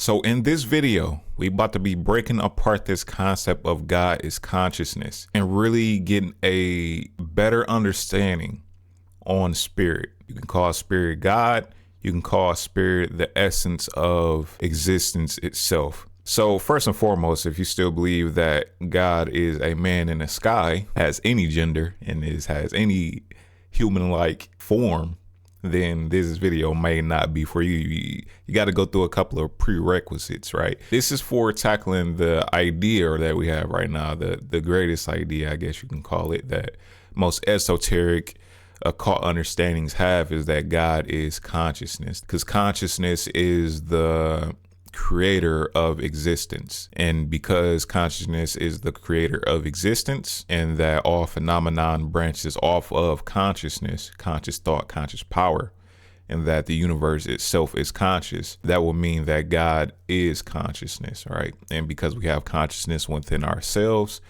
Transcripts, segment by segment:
So in this video, we about to be breaking apart this concept of God is consciousness and really getting a better understanding on spirit. You can call spirit God. You can call spirit the essence of existence itself. So first and foremost, if you still believe that God is a man in the sky, has any gender, and has any human-like form, then this video may not be for you. You got to go through a couple of prerequisites, right? This is for tackling the idea that we have right now, the greatest idea, I guess you can call it, that most esoteric occult understandings have, is that God is consciousness, because consciousness is the creator of existence. And because consciousness is the creator of existence, and that all phenomenon branches off of consciousness, conscious thought, conscious power, and that the universe itself is conscious, that will mean that God is consciousness, right? And because we have consciousness within ourselves,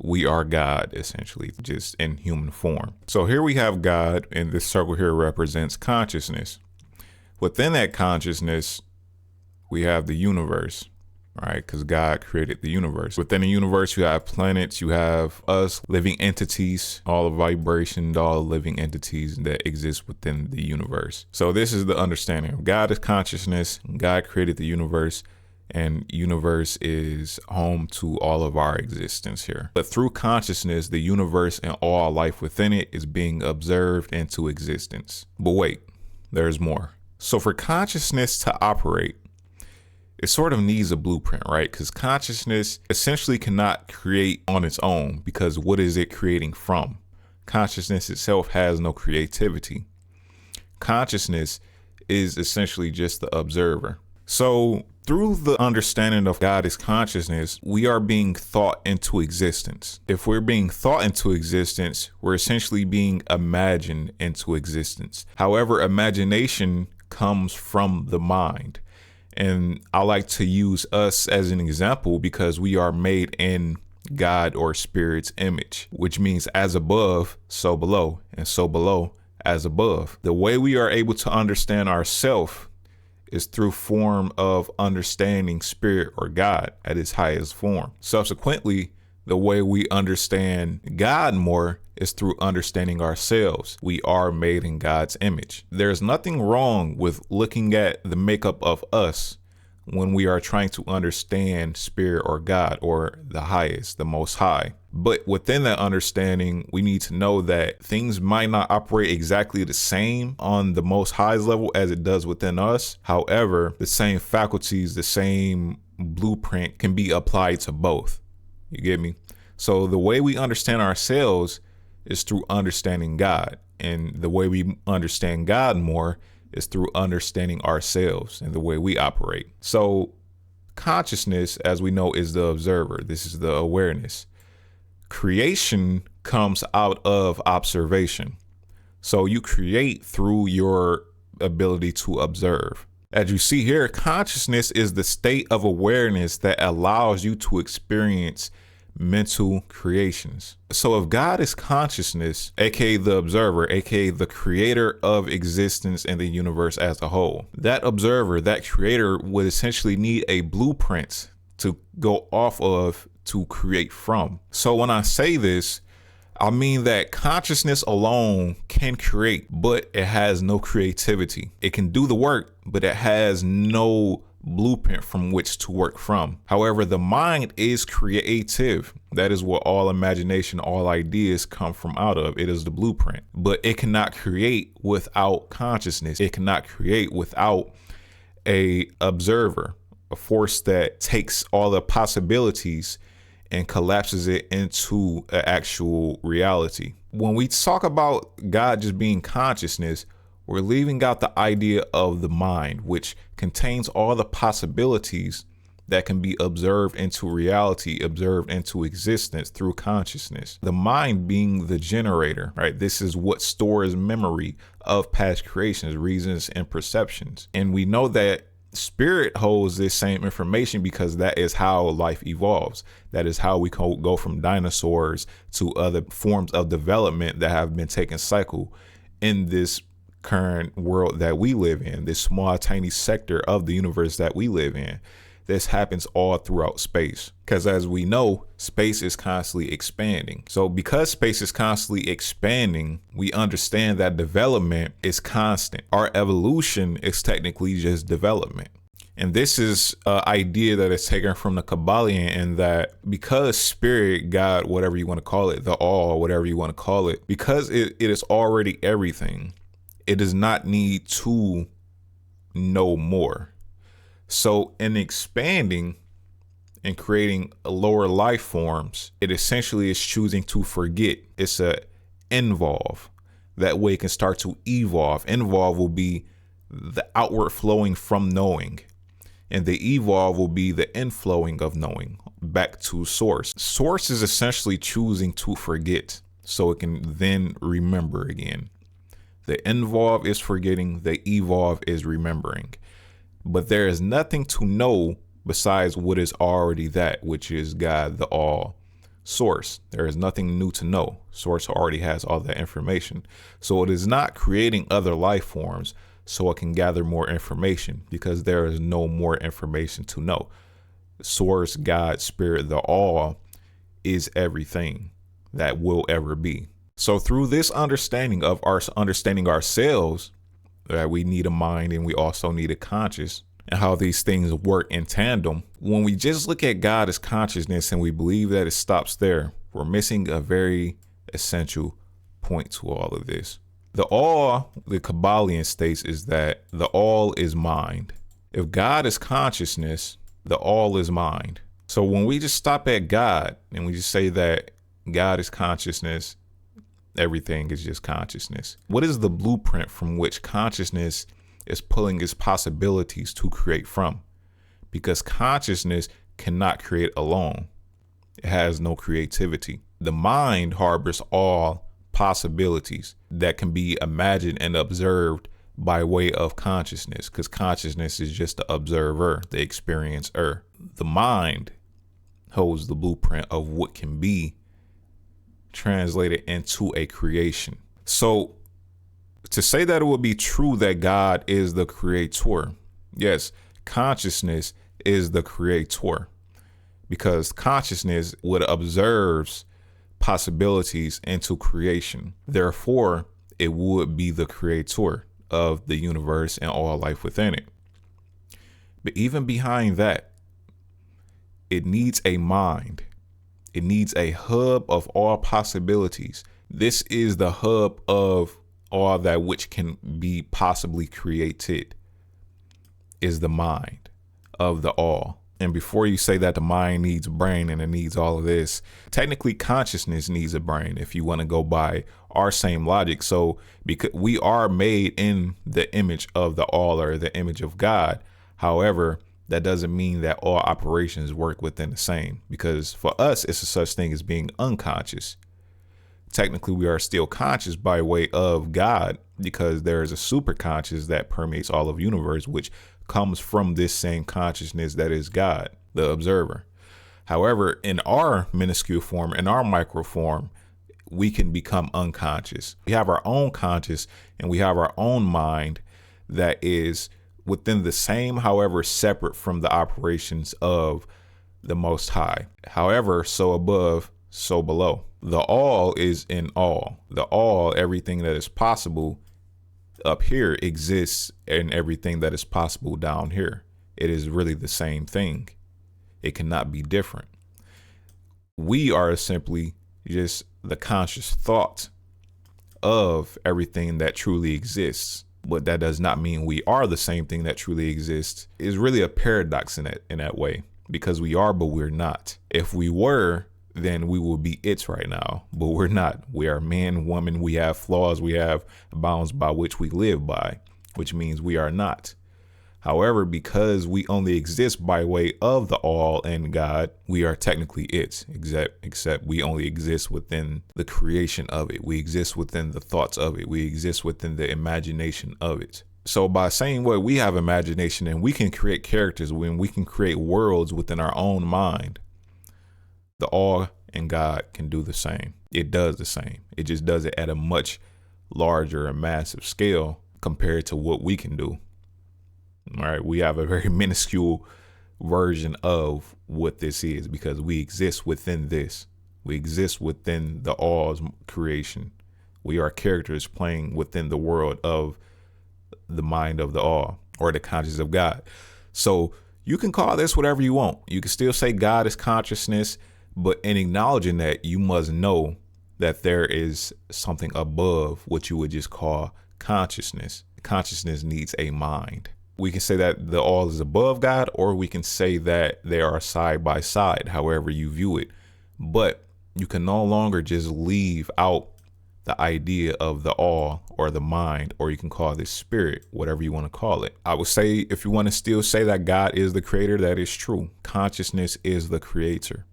we are God, essentially, just in human form. So here we have God, and this circle here represents consciousness. Within that consciousness, we have the universe, right? Because God created the universe. Within the universe, you have planets, you have us, living entities, all the vibrations, all the living entities that exist within the universe. So this is the understanding of God is consciousness. God created the universe, and universe is home to all of our existence here. But through consciousness, the universe and all life within it is being observed into existence. But wait, there's more. So for consciousness to operate, it sort of needs a blueprint, right? Because consciousness essentially cannot create on its own, because what is it creating from? Consciousness itself has no creativity. Consciousness is essentially just the observer. So through the understanding of God is consciousness, we are being thought into existence. If we're being thought into existence, we're essentially being imagined into existence. However, imagination comes from the mind. And I like to use us as an example because we are made in God or spirit's image, which means as above, so below, and so below, as above. The way we are able to understand ourselves is through form of understanding spirit or God at its highest form. Subsequently, the way we understand God more is through understanding ourselves. We are made in God's image. There's nothing wrong with looking at the makeup of us when we are trying to understand spirit or God or the highest, the most high. But within that understanding, we need to know that things might not operate exactly the same on the most highest level as it does within us. However, the same faculties, the same blueprint can be applied to both. You get me? So the way we understand ourselves is through understanding God. And the way we understand God more is through understanding ourselves and the way we operate. So consciousness, as we know, is the observer. This is the awareness. Creation comes out of observation. So you create through your ability to observe. As you see here, consciousness is the state of awareness that allows you to experience mental creations. So if God is consciousness, aka the observer, aka the creator of existence and the universe as a whole, that observer, that creator would essentially need a blueprint to go off of to create from. So when I say this, I mean that consciousness alone can create, but it has no creativity. It can do the work, but it has no blueprint from which to work from. However, the mind is creative. That is what all imagination, all ideas come from out of. It is the blueprint, but it cannot create without consciousness. It cannot create without a observer, a force that takes all the possibilities and collapses it into an actual reality. When we talk about God just being consciousness, we're leaving out the idea of the mind, which contains all the possibilities that can be observed into reality, observed into existence through consciousness. The mind being the generator, right? This is what stores memory of past creations, reasons, and perceptions. And we know that spirit holds this same information because that is how life evolves. That is how we go from dinosaurs to other forms of development that have been taking cycle in this current world that we live in, this small, tiny sector of the universe that we live in. This happens all throughout space, because as we know, space is constantly expanding. So because space is constantly expanding, we understand that development is constant. Our evolution is technically just development. And this is an idea that is taken from the Kybalion, in that because spirit, God, whatever you want to call it, the all, whatever you want to call it, because it is already everything, it does not need to know more. So in expanding and creating lower life forms, it essentially is choosing to forget. It's a involve. That way it can start to evolve. Involve will be the outward flowing from knowing, and the evolve will be the inflowing of knowing back to source. Source is essentially choosing to forget so it can then remember again. The involve is forgetting, the evolve is remembering. But there is nothing to know besides what is already that, which is God, the all source. There is nothing new to know. Source already has all that information. So it is not creating other life forms so it can gather more information, because there is no more information to know. Source, God, spirit, the all is everything that will ever be. So through this understanding of understanding ourselves, that we need a mind and we also need a conscious, and how these things work in tandem. When we just look at God as consciousness and we believe that it stops there, we're missing a very essential point to all of this. The all, the Kybalion states, is that the all is mind. If God is consciousness, the all is mind. So when we just stop at God and we just say that God is consciousness, everything is just consciousness. What is the blueprint from which consciousness is pulling its possibilities to create from? Because consciousness cannot create alone. It has no creativity. The mind harbors all possibilities that can be imagined and observed by way of consciousness, because consciousness is just the observer, the experiencer. The mind holds the blueprint of what can be translated into a creation. So to say that it would be true that God is the creator, yes, consciousness is the creator, because consciousness would observes possibilities into creation. Therefore, it would be the creator of the universe and all life within it. But even behind that, it needs a mind. It needs a hub of all possibilities. This is the hub of all that which can be possibly created, is the mind of the all. And before you say that the mind needs brain and it needs all of this, technically consciousness needs a brain, if you want to go by our same logic. So because we are made in the image of the all, or the image of God. However, that doesn't mean that all operations work within the same, because for us, it's a such thing as being unconscious. Technically, we are still conscious by way of God, because there is a super conscious that permeates all of universe, which comes from this same consciousness that is God, the observer. However, in our minuscule form, in our micro form, we can become unconscious. We have our own conscious and we have our own mind that is within the same, however, separate from the operations of the Most High. However, so above, so below. The all is in all. The all, everything that is possible up here exists in everything that is possible down here. It is really the same thing. It cannot be different. We are simply just the conscious thought of everything that truly exists. But that does not mean we are the same thing that truly exists. It's really a paradox in that way, because we are, but we're not. If we were, then we will be it right now, but we're not. We are man, woman. We have flaws. We have bounds by which we live by, which means we are not. However, because we only exist by way of the all and God, we are technically it, except we only exist within the creation of it. We exist within the thoughts of it. We exist within the imagination of it. So by saying what we have imagination and we can create characters, when we can create worlds within our own mind, the all and God can do the same. It does the same. It just does it at a much larger and massive scale, compared to what we can do. All right. We have a very minuscule version of what this is because we exist within this. We exist within the all's creation. We are characters playing within the world of the mind of the all, or the consciousness of God. So you can call this whatever you want. You can still say God is consciousness, but in acknowledging that, you must know that there is something above what you would just call consciousness. Consciousness needs a mind. We can say that the all is above God, or we can say that they are side by side, however you view it. But you can no longer just leave out the idea of the all or the mind, or you can call this spirit, whatever you want to call it. I would say, if you want to still say that God is the creator, that is true. Consciousness is the creator.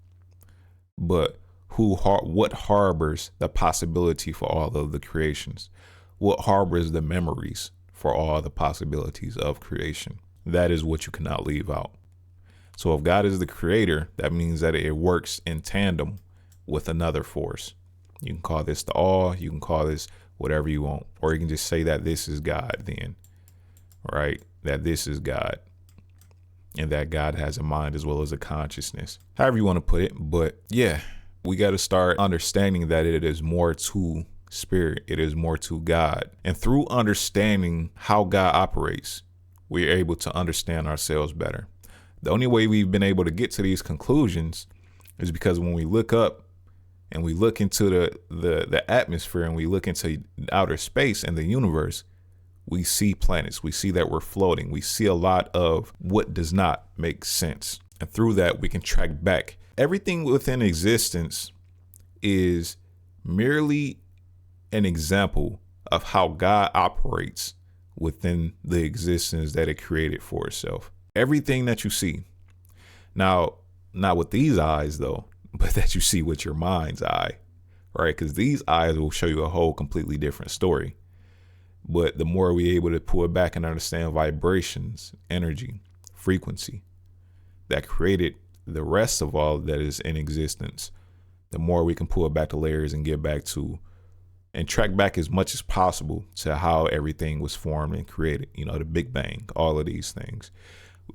But what harbors the possibility for all of the creations? What harbors the memories for all the possibilities of creation? That is what you cannot leave out. So if God is the creator, that means that it works in tandem with another force. You can call this the all, you can call this whatever you want, or you can just say that this is God then, right? That this is God, and that God has a mind as well as a consciousness, however you want to put it. But yeah, we got to start understanding that it is more to spirit. It is more to God. And through understanding how God operates, we're able to understand ourselves better. The only way we've been able to get to these conclusions is because when we look up and we look into the atmosphere and we look into outer space and the universe, we see planets. We see that we're floating. We see a lot of what does not make sense. And through that, we can track back. Everything within existence is merely an example of how God operates within the existence that it created for itself. Everything that you see. Now, not with these eyes, though, but that you see with your mind's eye, right? Because these eyes will show you a whole completely different story. But the more we're able to pull it back and understand vibrations, energy, frequency that created the rest of all that is in existence, the more we can pull it back to layers and get back to and track back as much as possible to how everything was formed and created, the Big Bang, all of these things.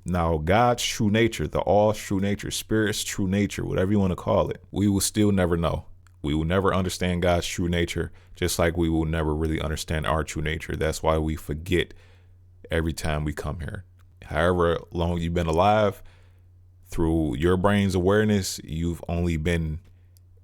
Now, God's true nature, the all's true nature, spirit's true nature, whatever you want to call it, we will still never know. We will never understand God's true nature, just like we will never really understand our true nature. That's why we forget every time we come here. However long you've been alive, through your brain's awareness, you've only been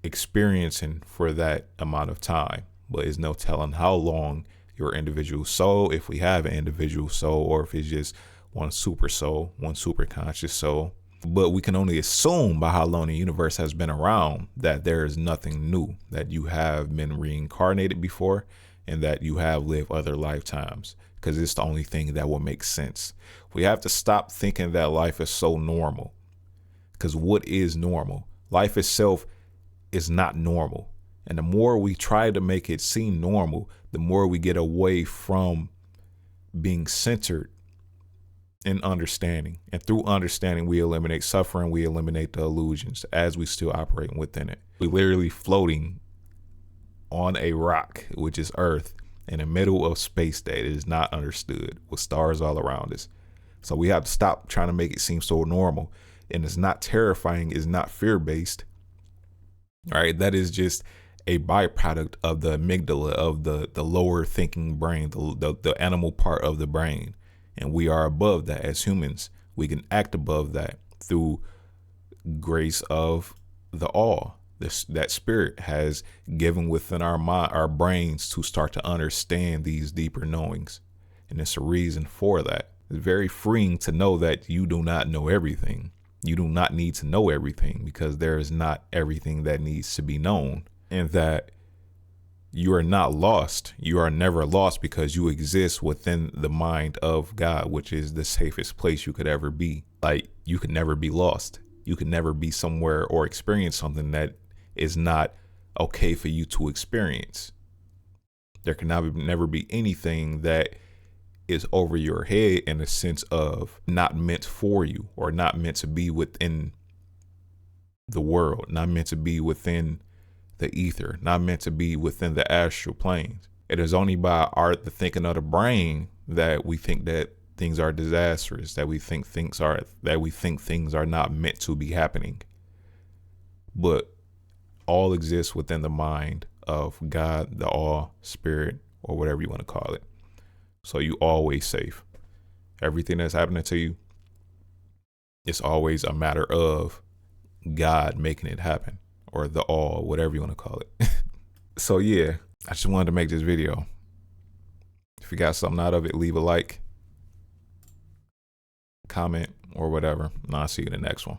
experiencing for that amount of time. But it's no telling how long your individual soul, if we have an individual soul, or if it's just one super soul, one super conscious soul. But we can only assume by how long the universe has been around that there is nothing new, that you have been reincarnated before and that you have lived other lifetimes, because it's the only thing that will make sense. We have to stop thinking that life is so normal, because what is normal? Life itself is not normal. And the more we try to make it seem normal, the more we get away from being centered in understanding. And through understanding, we eliminate suffering, we eliminate the illusions as we still operate within it. We're literally floating on a rock, which is Earth, in the middle of space that is not understood, with stars all around us. So we have to stop trying to make it seem so normal. And it's not terrifying, it's not fear-based. All right, that is just a byproduct of the amygdala, of the lower thinking brain, the animal part of the brain. And we are above that as humans. We can act above that through grace of the all. That spirit has given within our mind, our brains, to start to understand these deeper knowings. And it's a reason for that. It's very freeing to know that you do not know everything. You do not need to know everything, because there is not everything that needs to be known, and that you are not lost. You are never lost, because you exist within the mind of God, which is the safest place you could ever be. Like, you could never be lost. You could never be somewhere or experience something that is not okay for you to experience. There can never be anything that is over your head in a sense of not meant for you, or not meant to be within the world, not meant to be within the ether, not meant to be within the astral planes. It is only by the thinking of the brain that we think that things are disastrous, that we think things are not meant to be happening. But all exists within the mind of God, the all, spirit, or whatever you want to call it. So you always safe. Everything that's happening to you, it's always a matter of God making it happen, or the all, whatever you want to call it. So yeah, I just wanted to make this video. If you got something out of it, leave a like, comment, or whatever, and I'll see you in the next one.